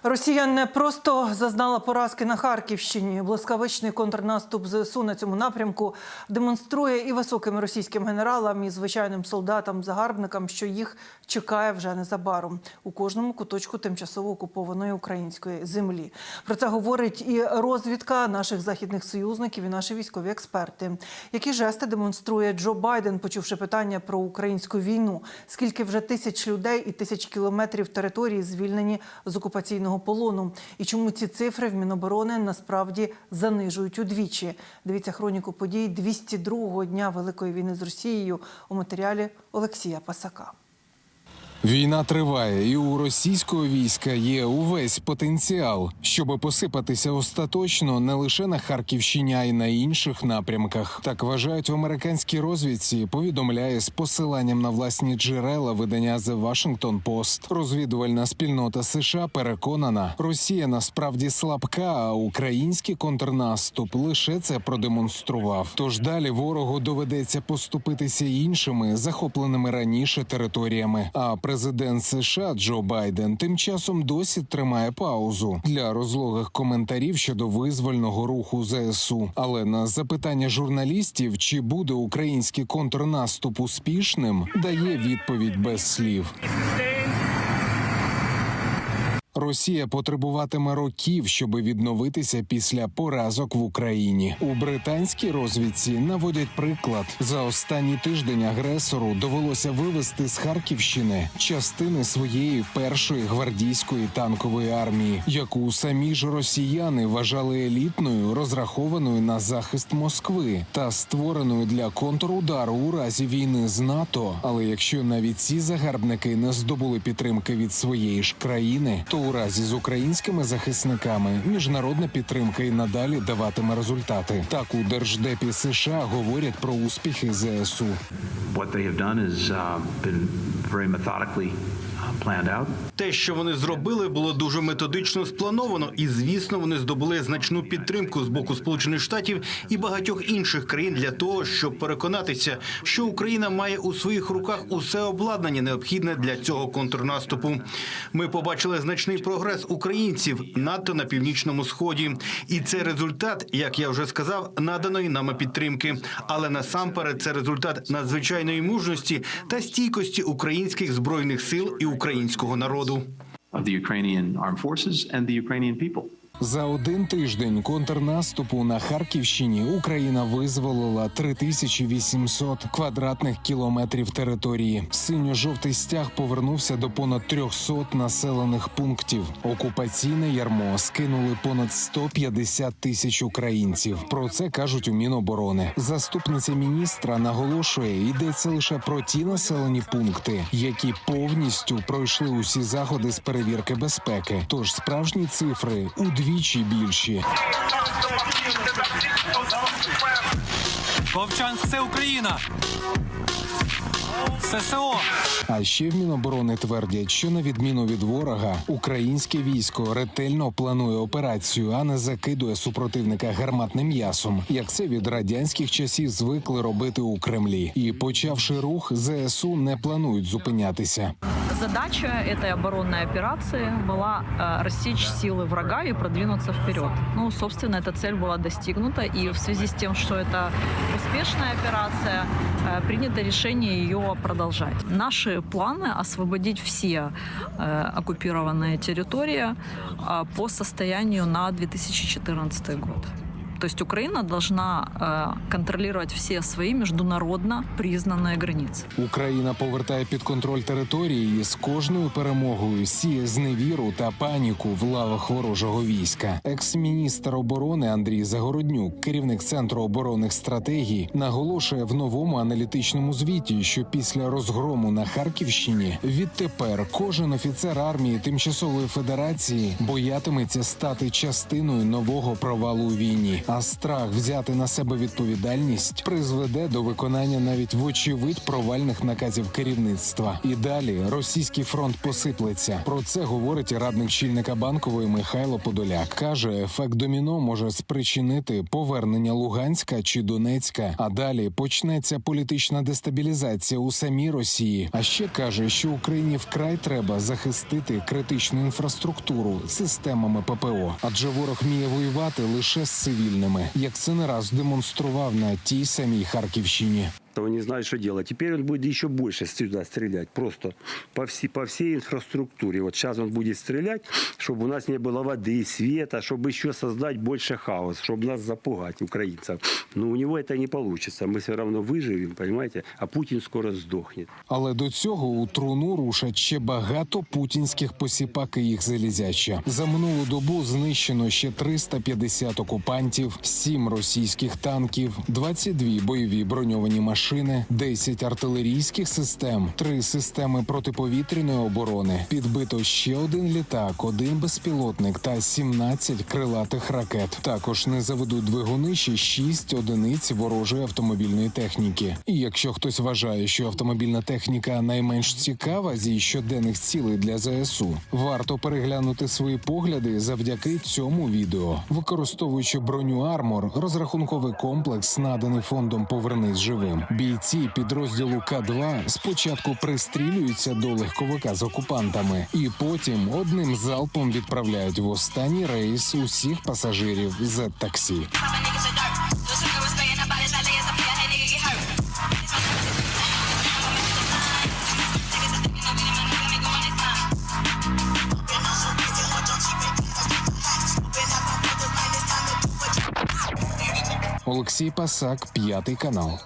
Росія не просто зазнала поразки на Харківщині. Блискавичний контрнаступ ЗСУ на цьому напрямку демонструє і високим російським генералам, і звичайним солдатам-загарбникам, що їх чекає вже незабаром у кожному куточку тимчасово окупованої української землі. Про це говорить і розвідка наших західних союзників, і наші військові експерти. Які жести демонструє Джо Байден, почувши питання про українську війну? Скільки вже тисяч людей і тисяч кілометрів території звільнені з окупаційного полону? І чому ці цифри в Міноборони насправді занижують удвічі? Дивіться хроніку подій 202-го дня Великої війни з Росією у матеріалі Олексія Пасака. Війна триває, і у російського війська є увесь потенціал, щоб посипатися остаточно не лише на Харківщині, а й на інших напрямках. Так вважають в американській розвідці, повідомляє з посиланням на власні джерела видання The Washington Post. Розвідувальна спільнота США переконана, Росія насправді слабка, а український контрнаступ лише це продемонстрував. Тож далі ворогу доведеться поступитися іншими, захопленими раніше територіями. А президент США Джо Байден тим часом досі тримає паузу для розлогих коментарів щодо визвольного руху ЗСУ. Але на запитання журналістів, чи буде український контрнаступ успішним, дає відповідь без слів. Росія потребуватиме років, щоб відновитися після поразок в Україні. У британській розвідці наводять приклад. За останній тиждень агресору довелося вивести з Харківщини частини своєї першої гвардійської танкової армії, яку самі ж росіяни вважали елітною, розрахованою на захист Москви та створеною для контрудару у разі війни з НАТО. Але якщо навіть ці загарбники не здобули підтримки від своєї ж країни, то у разі з українськими захисниками міжнародна підтримка і надалі даватиме результати. Так у Держдепі США говорять про успіхи ЗСУ. Те, що вони зробили, було дуже методично сплановано, і, звісно, вони здобули значну підтримку з боку Сполучених Штатів і багатьох інших країн для того, щоб переконатися, що Україна має у своїх руках усе обладнання, необхідне для цього контрнаступу. Ми побачили значний прогрес українців надто на Північному Сході. І це результат, як я вже сказав, наданої нами підтримки. Але насамперед це результат надзвичайної мужності та стійкості українських збройних сил і українського народу. За один тиждень контрнаступу на Харківщині Україна визволила 3800 квадратних кілометрів території. Синьо-жовтий стяг повернувся до понад 300 населених пунктів. Окупаційне ярмо скинули понад 150 тисяч українців. Про це кажуть у Міноборони. Заступниця міністра наголошує, йдеться лише про ті населені пункти, які повністю пройшли усі заходи з перевірки безпеки. Тож справжні цифри удвічі більші. Вовчанськ – це Україна! ССО! А ще в Міноборони твердять, що на відміну від ворога, українське військо ретельно планує операцію, а не закидує супротивника гарматним м'ясом, як це від радянських часів звикли робити у Кремлі. І почавши рух, ЗСУ не планують зупинятися. Задача этой оборонной операции была рассечь силы врага и продвинуться вперед. Ну, собственно, эта цель была достигнута, и в связи с тем, что это успешная операция, принято решение ее продолжать. Наши планы — освободить все оккупированные территории по состоянию на 2014 год. То есть Украина должна контролировать все свои международно признанные границы. Україна повертає під контроль території і з кожною перемогою сіє зневіру та паніку в лавах ворожого війська. Екс-міністр оборони Андрій Загороднюк, керівник Центру оборонних стратегій, наголошує в новому аналітичному звіті, що після розгрому на Харківщині відтепер кожен офіцер армії Тимчасової Федерації боятиметься стати частиною нового провалу у війні. А страх взяти на себе відповідальність призведе до виконання навіть вочевидь провальних наказів керівництва. І далі російський фронт посиплеться. Про це говорить радник чільника Банкової Михайло Подоляк. Каже, ефект доміно може спричинити повернення Луганська чи Донецька, а далі почнеться політична дестабілізація у самій Росії. А ще каже, що Україні вкрай треба захистити критичну інфраструктуру системами ППО, адже ворог вміє воювати лише з цивільними, як це не раз демонстрував на тій самій Харківщині. Он не знает, что делать. Теперь он будет еще больше сюда стрелять. Просто по всей инфраструктуре. Вот сейчас он будет стрелять, чтобы у нас не было воды, света, чтобы еще создать больше хаоса, чтобы нас запугать, украинцев. Но у него это не получится. Мы все равно выживем, понимаете? А Путин скоро сдохнет. Але до цього у труну рушать ще багато путінських посіпак і їх залізяча. За минулу добу знищено ще 350 окупантів, 7 російських танків, 22 бойові броньовані машини, 10 артилерійських систем, 3 системи протиповітряної оборони, підбито ще 1 літак, 1 безпілотник та 17 крилатих ракет. Також не заведуть двигуни ще 6 одиниць ворожої автомобільної техніки. І якщо хтось вважає, що автомобільна техніка найменш цікава зі щоденних цілей для ЗСУ, варто переглянути свої погляди завдяки цьому відео. Використовуючи броню «Армор», розрахунковий комплекс, наданий фондом «Повернись живим», бійці підрозділу К-2 спочатку пристрілюються до легковика з окупантами і потім одним залпом відправляють в останній рейс усіх пасажирів з таксі. Олексій Пасак, 5 канал.